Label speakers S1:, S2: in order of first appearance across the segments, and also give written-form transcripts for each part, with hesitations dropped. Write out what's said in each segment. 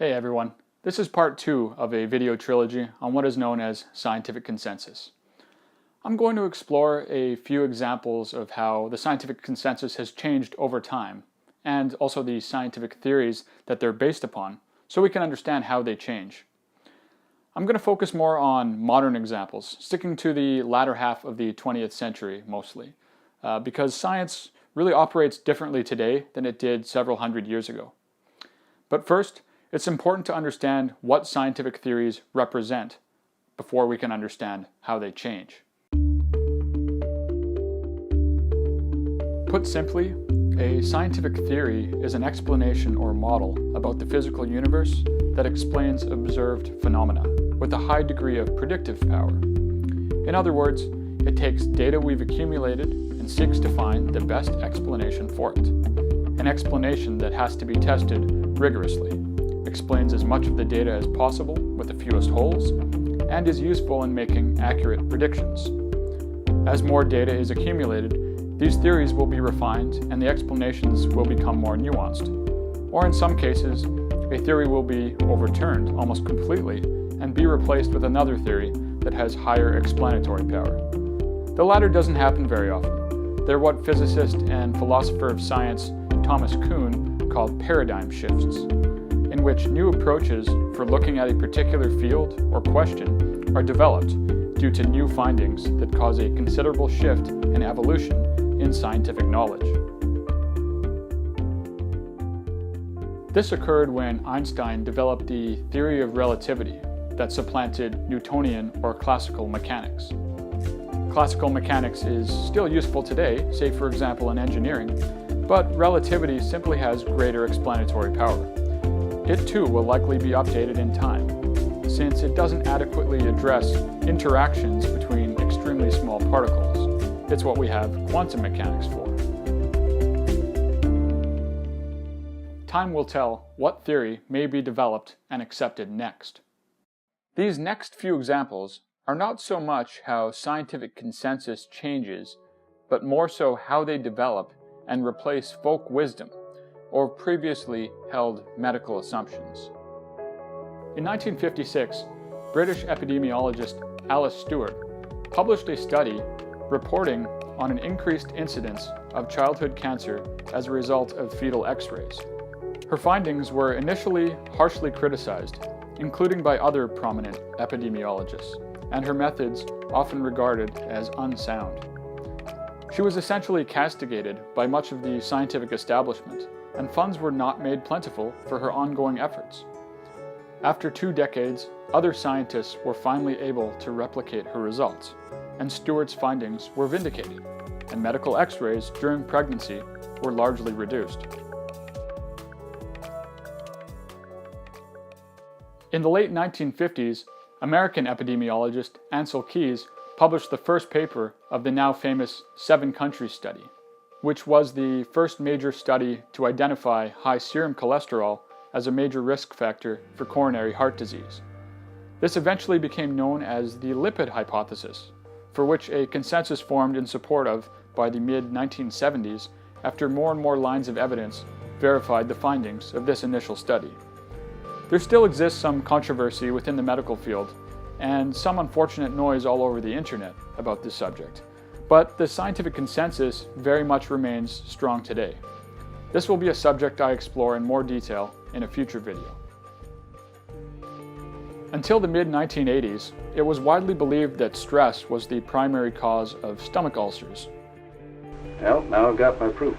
S1: Hey everyone, this is part 2 of a video trilogy on what is known as scientific consensus. I'm going to explore a few examples of how the scientific consensus has changed over time, and also the scientific theories that they're based upon, so we can understand how they change. I'm going to focus more on modern examples, sticking to the latter half of the 20th century mostly, because science really operates differently today than it did several hundred years ago. But first, it's important to understand what scientific theories represent before we can understand how they change. Put simply, a scientific theory is an explanation or model about the physical universe that explains observed phenomena with a high degree of predictive power. In other words, it takes data we've accumulated and seeks to find the best explanation for it. An explanation that has to be tested rigorously, explains as much of the data as possible with the fewest holes, and is useful in making accurate predictions. As more data is accumulated, these theories will be refined and the explanations will become more nuanced. Or in some cases, a theory will be overturned almost completely and be replaced with another theory that has higher explanatory power. The latter doesn't happen very often. They're what physicist and philosopher of science Thomas Kuhn called paradigm shifts, in which new approaches for looking at a particular field or question are developed due to new findings that cause a considerable shift in evolution in scientific knowledge. This occurred when Einstein developed the theory of relativity that supplanted Newtonian or classical mechanics. Classical mechanics is still useful today, say for example in engineering, but relativity simply has greater explanatory power. It too will likely be updated in time, since it doesn't adequately address interactions between extremely small particles. It's what we have quantum mechanics for. Time will tell what theory may be developed and accepted next. These next few examples are not so much how scientific consensus changes, but more so how they develop and replace folk wisdom or previously held medical assumptions. In 1956, British epidemiologist Alice Stewart published a study reporting on an increased incidence of childhood cancer as a result of fetal X-rays. Her findings were initially harshly criticized, including by other prominent epidemiologists, and her methods often regarded as unsound. She was essentially castigated by much of the scientific establishment, and funds were not made plentiful for her ongoing efforts. After 2 decades, other scientists were finally able to replicate her results, and Stewart's findings were vindicated, and medical X-rays during pregnancy were largely reduced. In the late 1950s, American epidemiologist Ansel Keys published the first paper of the now famous 7-country study, which was the first major study to identify high serum cholesterol as a major risk factor for coronary heart disease. This eventually became known as the lipid hypothesis, for which a consensus formed in support of by the mid-1970s after more and more lines of evidence verified the findings of this initial study. There still exists some controversy within the medical field and some unfortunate noise all over the internet about this subject, but the scientific consensus very much remains strong today. This will be a subject I explore in more detail in a future video. Until the mid-1980s, it was widely believed that stress was the primary cause of stomach ulcers.
S2: Well, now I've got my proof.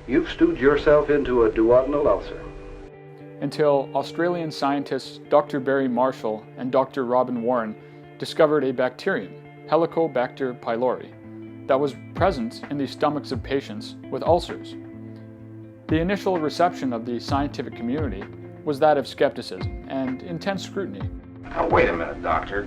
S2: You've stewed yourself into a duodenal ulcer.
S1: Until Australian scientists Dr. Barry Marshall and Dr. Robin Warren discovered a bacterium, Helicobacter pylori, that was present in the stomachs of patients with ulcers. The initial reception of the scientific community was that of skepticism and intense scrutiny.
S3: Now, wait a minute, Doctor.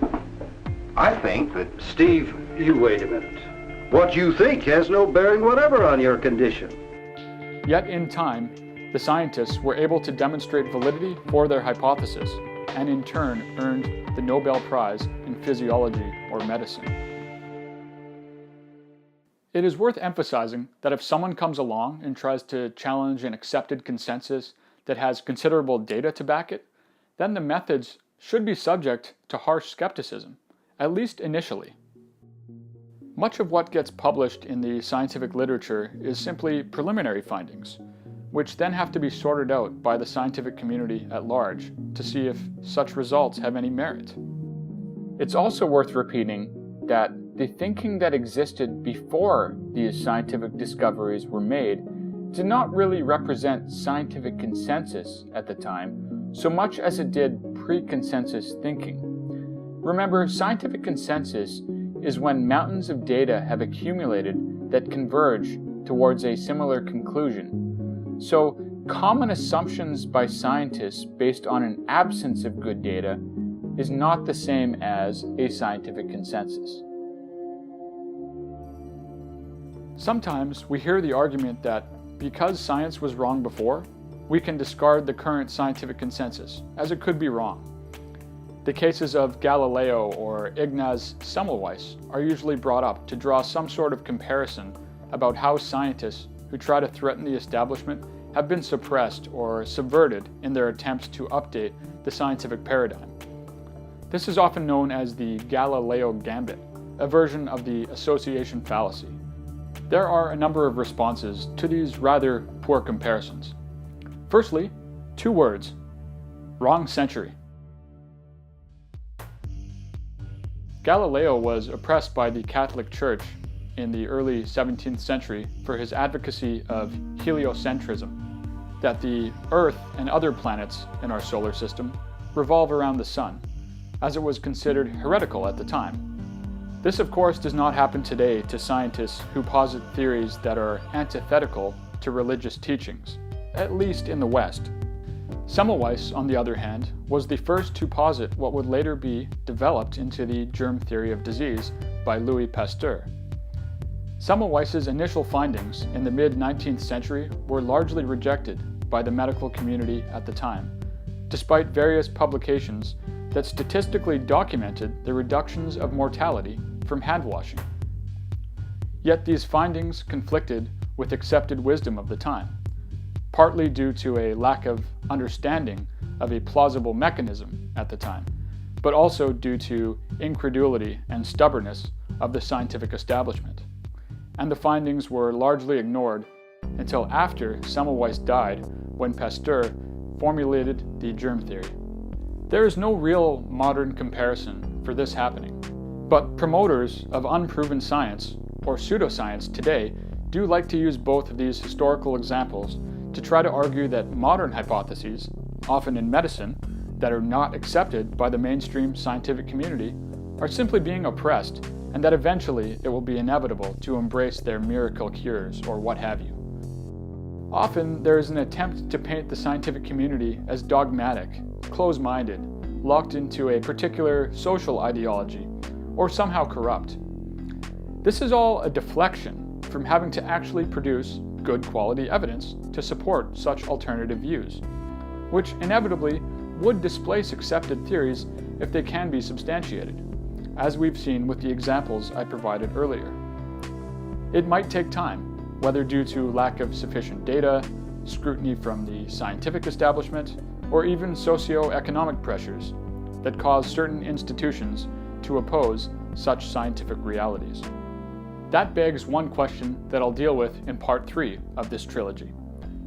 S3: I think that...
S2: Steve, you wait a minute. What you think has no bearing whatever on your condition.
S1: Yet in time, the scientists were able to demonstrate validity for their hypothesis and in turn earned the Nobel Prize in Physiology or Medicine. It is worth emphasizing that if someone comes along and tries to challenge an accepted consensus that has considerable data to back it, then the methods should be subject to harsh skepticism, at least initially. Much of what gets published in the scientific literature is simply preliminary findings, which then have to be sorted out by the scientific community at large to see if such results have any merit. It's also worth repeating that the thinking that existed before these scientific discoveries were made did not really represent scientific consensus at the time so much as it did pre-consensus thinking. Remember, scientific consensus is when mountains of data have accumulated that converge towards a similar conclusion. So, common assumptions by scientists based on an absence of good data is not the same as a scientific consensus. Sometimes we hear the argument that because science was wrong before, we can discard the current scientific consensus, as it could be wrong. The cases of Galileo or Ignaz Semmelweis are usually brought up to draw some sort of comparison about how scientists who try to threaten the establishment have been suppressed or subverted in their attempts to update the scientific paradigm. This is often known as the Galileo Gambit, a version of the association fallacy. There are a number of responses to these rather poor comparisons. Firstly, 2 words: wrong century. Galileo was oppressed by the Catholic Church in the early 17th century for his advocacy of heliocentrism, that the Earth and other planets in our solar system revolve around the Sun, as it was considered heretical at the time. This, of course, does not happen today to scientists who posit theories that are antithetical to religious teachings, at least in the West. Semmelweis, on the other hand, was the first to posit what would later be developed into the germ theory of disease by Louis Pasteur. Semmelweis's initial findings in the mid-19th century were largely rejected by the medical community at the time, despite various publications that statistically documented the reductions of mortality from hand washing. Yet these findings conflicted with accepted wisdom of the time, partly due to a lack of understanding of a plausible mechanism at the time, but also due to incredulity and stubbornness of the scientific establishment. And the findings were largely ignored until after Semmelweis died, when Pasteur formulated the germ theory. There is no real modern comparison for this happening, but promoters of unproven science, or pseudoscience today, do like to use both of these historical examples to try to argue that modern hypotheses, often in medicine, that are not accepted by the mainstream scientific community, are simply being oppressed, and that eventually it will be inevitable to embrace their miracle cures or what have you. Often there is an attempt to paint the scientific community as dogmatic, close-minded, locked into a particular social ideology, or somehow corrupt. This is all a deflection from having to actually produce good quality evidence to support such alternative views, which inevitably would displace accepted theories if they can be substantiated, as we've seen with the examples I provided earlier. It might take time, whether due to lack of sufficient data, scrutiny from the scientific establishment, or even socio-economic pressures that cause certain institutions to oppose such scientific realities. That begs one question that I'll deal with in part 3 of this trilogy.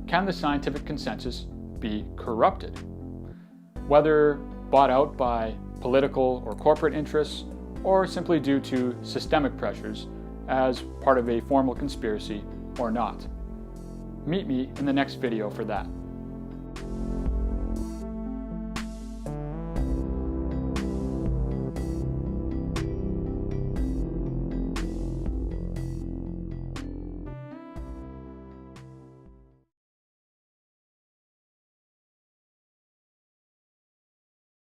S1: Can the scientific consensus be corrupted? Whether bought out by political or corporate interests, or simply due to systemic pressures as part of a formal conspiracy or not. Meet me in the next video for that.